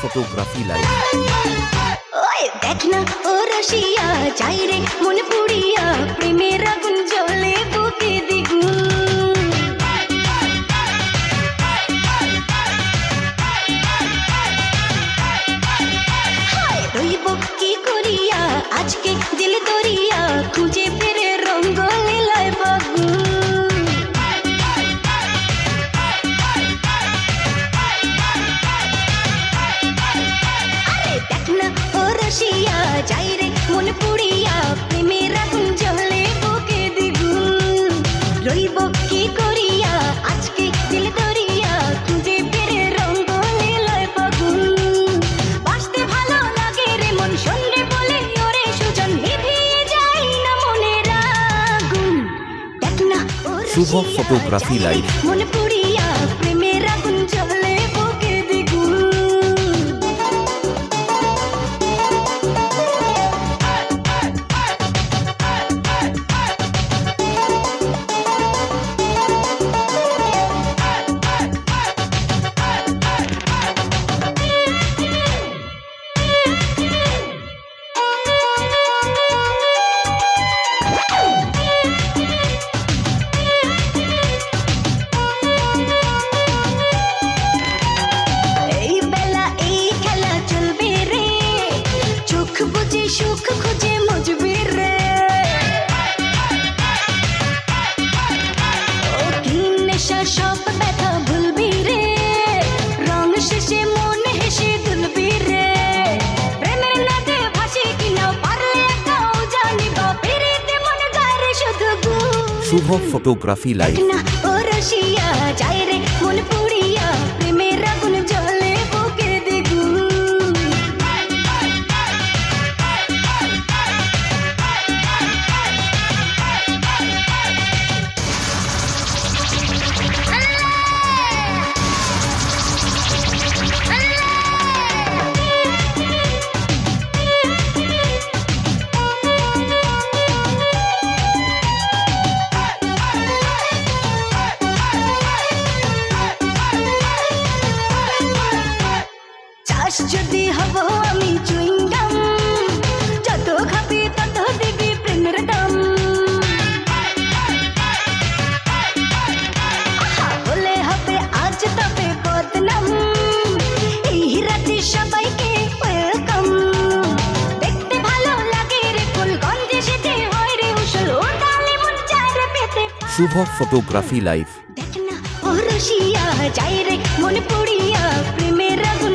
Photography live. ওই দেখ না ও রসিয়া যাই রে মন পুড়িয়া প্রেমের আগুন জ্বলে বুকে দ্বিগুণ। হায় রইব কি করিয়া আজকে দিল দরিয়া খুঁজে ফিরে রঙ্গ লীলায় ফাগুন। রসিয়া যাই রে মন পুড়িয়া প্রেমের আগুন জ্বলে বুকে দ্বিগুণ। রইব কি করিয়া আজকে দিল দরিয়া খুঁজে ফিরে রঙ্গ লীলায় ফাগুন। বাসতে ভালো লাগে রে মন শুনলে বলে ওরে সুজন নিভিয়ে যায় না মনের আগুন। দেখ না শুভ ফটোগ্রাফি লাইভ। মন পুড়িয়া প্রেমের আগুন জ্বলে বুকে দ্বিগুণ। সুখ খুঁজে মজবি রে ও কি নেশা সব ব্যথা ভুলবি রে রং শেষে মন হেসে দুলবি রে প্রেমের নাতে ভাসি কিনা পারলে একাও জানিবা ফিরিতে মন গায়ে শুধু শুভ ফটোগ্রাফি লাইভ। না ও রসিয়া যাই রে মন পুড়িয়া প্রেমের আগুন জ্বলে বুকে দ্বিগুণ। যদি হব আমি চুইংগাম যত খাবি তত দিবি প্রেমের দাম। হলে হবে আজ তবে বদনাম এই রাতে সবাইকে ওয়েলকাম। দেখতে ভালো লাগে রে ফুলগঞ্জে সেজে হয় রে উসল ওটালে মন চায় রে পেতে। শুভ ফটোগ্রাফি লাইভ। দেখ না ও রসিয়া যাই রে মন পুড়িয়া প্রেমের আগুন